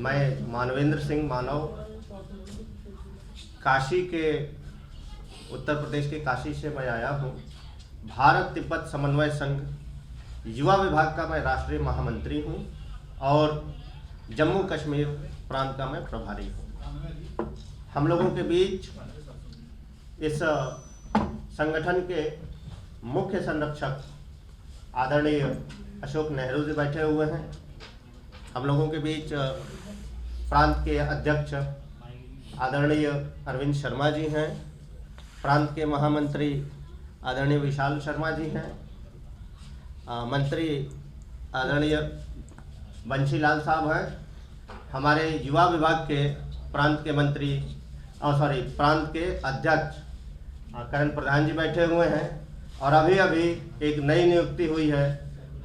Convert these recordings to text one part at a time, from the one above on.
मैं मानवेंद्र सिंह मानव काशी के उत्तर प्रदेश के काशी से मैं आया हूँ। भारत तिब्बत समन्वय संघ युवा विभाग का मैं राष्ट्रीय महामंत्री हूँ और जम्मू कश्मीर प्रांत का मैं प्रभारी हूँ। हम लोगों के बीच इस संगठन के मुख्य संरक्षक आदरणीय अशोक नेहरू जी बैठे हुए हैं। हम लोगों के बीच प्रांत के अध्यक्ष आदरणीय अरविंद शर्मा जी हैं। प्रांत के महामंत्री आदरणीय विशाल शर्मा जी हैं। मंत्री आदरणीय बंशीलाल साहब हैं। हमारे युवा विभाग के प्रांत के मंत्री प्रांत के अध्यक्ष करण प्रधान जी बैठे हुए हैं। और अभी अभी एक नई नियुक्ति हुई है,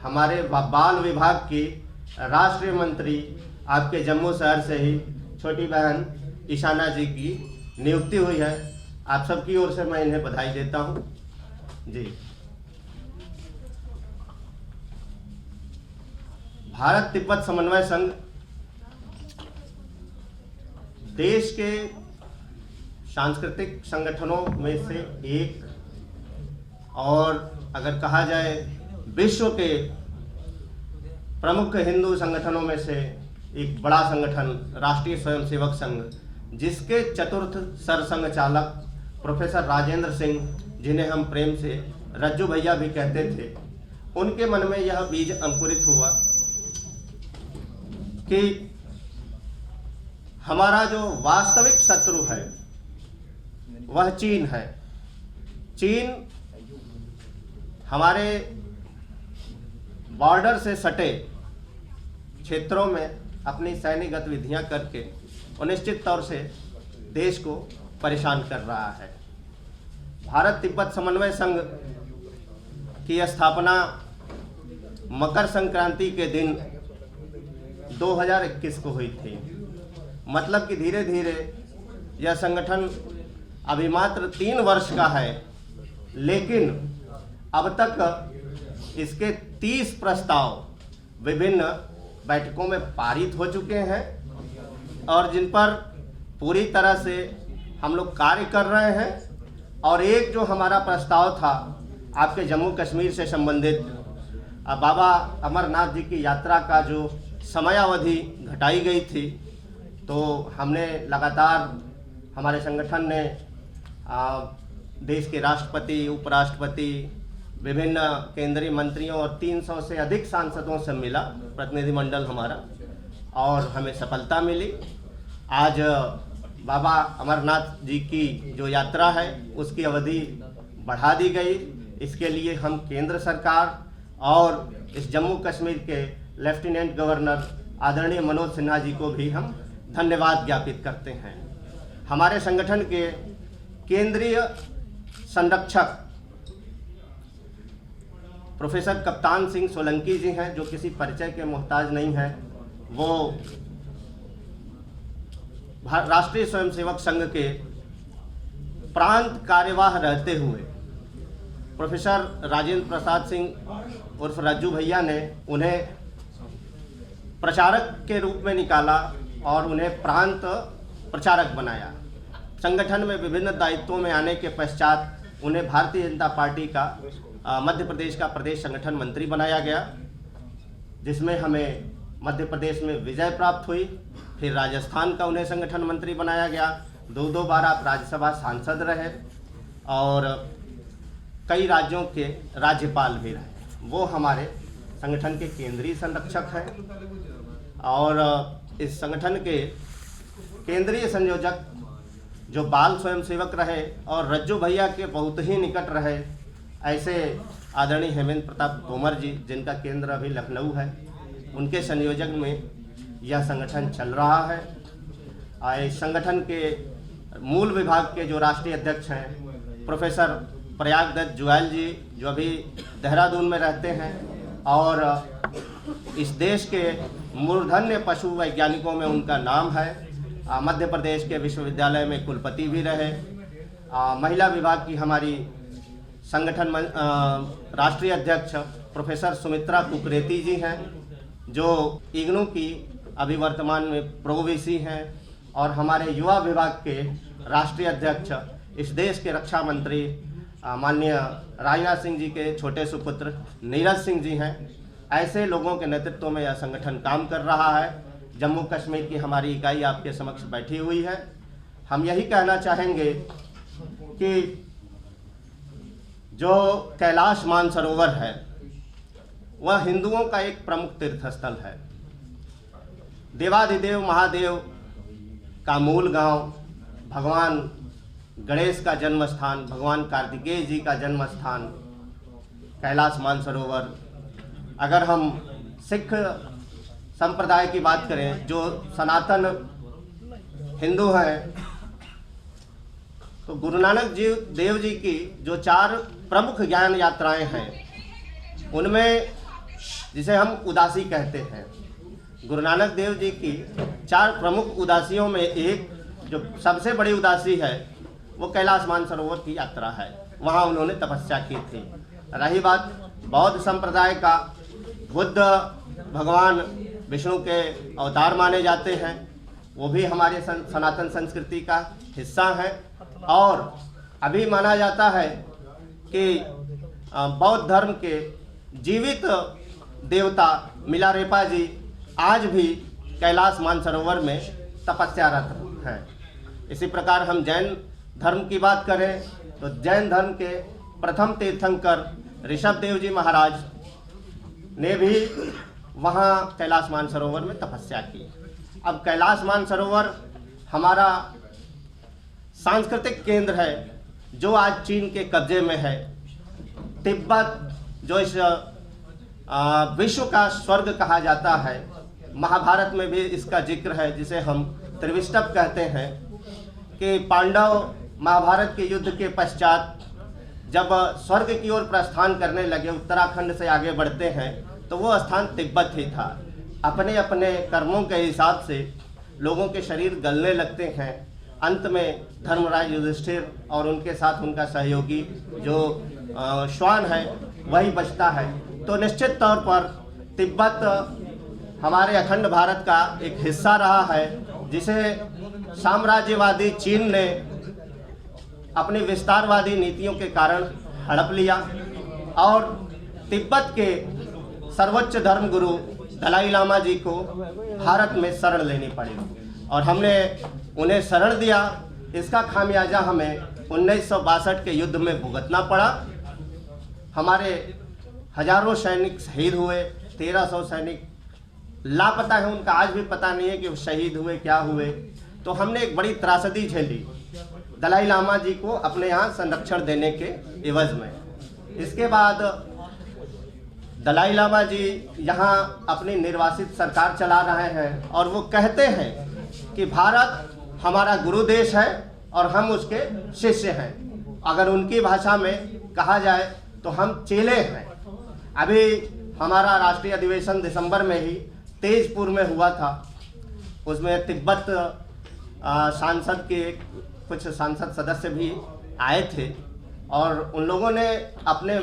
हमारे बाल विभाग की राष्ट्रीय मंत्री आपके जम्मू शहर से ही छोटी बहन ईशाना जी की नियुक्ति हुई है। आप सबकी ओर से मैं इन्हें बधाई देता हूं जी। भारत तिब्बत समन्वय संघ देश के सांस्कृतिक संगठनों में से एक, और अगर कहा जाए विश्व के प्रमुख हिंदू संगठनों में से एक बड़ा संगठन राष्ट्रीय स्वयंसेवक संघ, जिसके चतुर्थ सरसंघ चालक प्रोफेसर राजेंद्र सिंह, जिन्हें हम प्रेम से रज्जू भैया भी कहते थे, उनके मन में यह बीज अंकुरित हुआ कि हमारा जो वास्तविक शत्रु है वह चीन है। चीन हमारे बॉर्डर से सटे क्षेत्रों में अपनी सैन्य गतिविधियां करके अनिश्चित तौर से देश को परेशान कर रहा है। भारत तिब्बत समन्वय संघ की स्थापना मकर संक्रांति के दिन 2021 को हुई थी। मतलब कि धीरे धीरे यह संगठन अभी मात्र 3 वर्ष का है, लेकिन अब तक इसके 30 प्रस्ताव विभिन्न बैठकों में पारित हो चुके हैं और जिन पर पूरी तरह से हम लोग कार्य कर रहे हैं। और एक जो हमारा प्रस्ताव था आपके जम्मू कश्मीर से संबंधित, बाबा अमरनाथ जी की यात्रा का जो समयावधि घटाई गई थी, तो हमने लगातार, हमारे संगठन ने देश के राष्ट्रपति, उपराष्ट्रपति, विभिन्न केंद्रीय मंत्रियों और 300 से अधिक सांसदों से मिला प्रतिनिधिमंडल हमारा, और हमें सफलता मिली। आज बाबा अमरनाथ जी की जो यात्रा है उसकी अवधि बढ़ा दी गई। इसके लिए हम केंद्र सरकार और इस जम्मू कश्मीर के लेफ्टिनेंट गवर्नर आदरणीय मनोज सिन्हा जी को भी हम धन्यवाद ज्ञापित करते हैं। हमारे संगठन के केंद्रीय संरक्षक प्रोफेसर कप्तान सिंह सोलंकी जी हैं, जो किसी परिचय के मोहताज नहीं हैं। वो राष्ट्रीय स्वयंसेवक संघ के प्रांत कार्यवाह रहते हुए प्रोफेसर राजेंद्र प्रसाद सिंह उर्फ रज्जू भैया ने उन्हें प्रचारक के रूप में निकाला और उन्हें प्रांत प्रचारक बनाया। संगठन में विभिन्न दायित्वों में आने के पश्चात उन्हें भारतीय जनता पार्टी का मध्य प्रदेश का प्रदेश संगठन मंत्री बनाया गया, जिसमें हमें मध्य प्रदेश में विजय प्राप्त हुई। फिर राजस्थान का उन्हें संगठन मंत्री बनाया गया। 2 बार आप राज्यसभा सांसद रहे और कई राज्यों के राज्यपाल भी रहे। वो हमारे संगठन के केंद्रीय संरक्षक हैं और इस संगठन के केंद्रीय संयोजक जो बाल स्वयंसेवक रहे और रज्जू भैया के बहुत ही निकट रहे, ऐसे आदरणीय हेमंत प्रताप तोमर जी, जिनका केंद्र अभी लखनऊ है, उनके संयोजन में यह संगठन चल रहा है। इस संगठन के मूल विभाग के जो राष्ट्रीय अध्यक्ष हैं प्रोफेसर प्रयाग दत्त जुएल जी, जो अभी देहरादून में रहते हैं और इस देश के मूर्धन्य पशु वैज्ञानिकों में उनका नाम है। मध्य प्रदेश के विश्वविद्यालय में कुलपति भी रहे। महिला विभाग की हमारी संगठन राष्ट्रीय अध्यक्ष प्रोफेसर सुमित्रा कुकरेती जी हैं, जो इग्नू की अभी वर्तमान में प्रो-वीसी हैं और हमारे युवा विभाग के राष्ट्रीय अध्यक्ष, इस देश के रक्षा मंत्री माननीय राजनाथ सिंह जी के छोटे सुपुत्र नीरज सिंह जी हैं। ऐसे लोगों के नेतृत्व में यह संगठन काम कर रहा है। जम्मू कश्मीर की हमारी इकाई आपके समक्ष बैठी हुई है। हम यही कहना चाहेंगे कि जो कैलाश मानसरोवर है वह हिंदुओं का एक प्रमुख तीर्थ स्थल है। देवाधिदेव महादेव का मूल गांव, भगवान गणेश का जन्म स्थान, भगवान कार्तिकेय जी का जन्म स्थान कैलाश मानसरोवर। अगर हम सिख संप्रदाय की बात करें, जो सनातन हिंदू हैं, तो गुरु नानक देव जी की जो 4 प्रमुख ज्ञान यात्राएं हैं, उनमें जिसे हम उदासी कहते हैं, गुरु नानक देव जी की 4 प्रमुख उदासियों में एक जो सबसे बड़ी उदासी है वो कैलाश मानसरोवर की यात्रा है। वहाँ उन्होंने तपस्या की थी। रही बात बौद्ध संप्रदाय का, बुद्ध भगवान विष्णु के अवतार माने जाते हैं, वो भी हमारे सनातन संस्कृति का हिस्सा है। और अभी माना जाता है कि बौद्ध धर्म के जीवित देवता मिलारेपा जी आज भी कैलाश मानसरोवर में तपस्यारत हैं। इसी प्रकार हम जैन धर्म की बात करें तो जैन धर्म के प्रथम तीर्थंकर ऋषभदेव जी महाराज ने भी वहाँ कैलाश मानसरोवर में तपस्या की। अब कैलाश मानसरोवर हमारा सांस्कृतिक केंद्र है जो आज चीन के कब्जे में है। तिब्बत जो इस विश्व का स्वर्ग कहा जाता है, महाभारत में भी इसका जिक्र है, जिसे हम त्रिविष्टप कहते हैं, कि पांडव महाभारत के युद्ध के पश्चात जब स्वर्ग की ओर प्रस्थान करने लगे, उत्तराखंड से आगे बढ़ते हैं, तो वो स्थान तिब्बत ही था। अपने अपने कर्मों के हिसाब से लोगों के शरीर गलने लगते हैं। अंत में धर्मराज युधिष्ठिर और उनके साथ उनका सहयोगी जो श्वान है वही बचता है। तो निश्चित तौर पर तिब्बत हमारे अखंड भारत का एक हिस्सा रहा है, जिसे साम्राज्यवादी चीन ने अपनी विस्तारवादी नीतियों के कारण हड़प लिया और तिब्बत के सर्वोच्च धर्म गुरु दलाई लामा जी को भारत में शरण लेनी पड़ी और हमने उन्हें शरण दिया। इसका खामियाजा हमें 1962 के युद्ध में भुगतना पड़ा। हमारे हजारों सैनिक शहीद हुए, 1300 सैनिक लापता है, उनका आज भी पता नहीं है कि वो शहीद हुए क्या हुए। तो हमने एक बड़ी त्रासदी झेली दलाई लामा जी को अपने यहाँ संरक्षण देने के एवज में। इसके बाद दलाई लामा जी यहाँ अपनी निर्वासित सरकार चला रहे हैं और वो कहते हैं कि भारत हमारा गुरु देश है और हम उसके शिष्य हैं। अगर उनकी भाषा में कहा जाए तो हम चेले हैं। अभी हमारा राष्ट्रीय अधिवेशन दिसंबर में ही तेजपुर में हुआ था। उसमें तिब्बत सांसद के कुछ सांसद सदस्य भी आए थे और उन लोगों ने अपने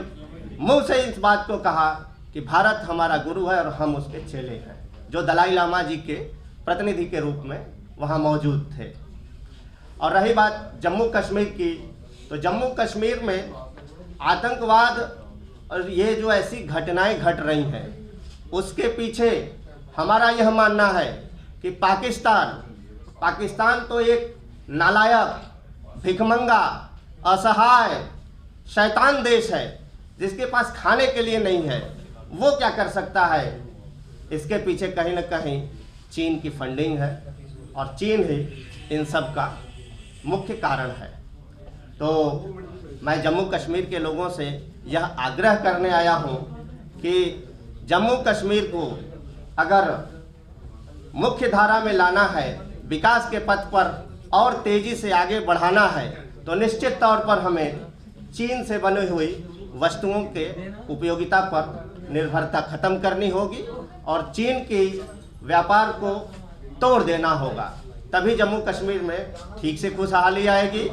मुंह से इस बात को कहा कि भारत हमारा गुरु है और हम उसके चेले हैं, जो दलाई लामा जी के प्रतिनिधि के रूप में वहाँ मौजूद थे। और रही बात जम्मू कश्मीर की, तो जम्मू कश्मीर में आतंकवाद और ये जो ऐसी घटनाएं घट रही हैं, उसके पीछे हमारा यह मानना है कि पाकिस्तान तो एक नालायक, भिखमंगा, असहाय, शैतान देश है जिसके पास खाने के लिए नहीं है। वो क्या कर सकता है? इसके पीछे कहीं न कहीं चीन की फंडिंग है और चीन ही इन सब का मुख्य कारण है। तो मैं जम्मू कश्मीर के लोगों से यह आग्रह करने आया हूँ कि जम्मू कश्मीर को अगर मुख्य धारा में लाना है, विकास के पथ पर और तेज़ी से आगे बढ़ाना है, तो निश्चित तौर पर हमें चीन से बनी हुई वस्तुओं के उपयोगिता पर निर्भरता खत्म करनी होगी और चीन की व्यापार को तोड़ देना होगा। तभी जम्मू कश्मीर में ठीक से खुशहाली आएगी।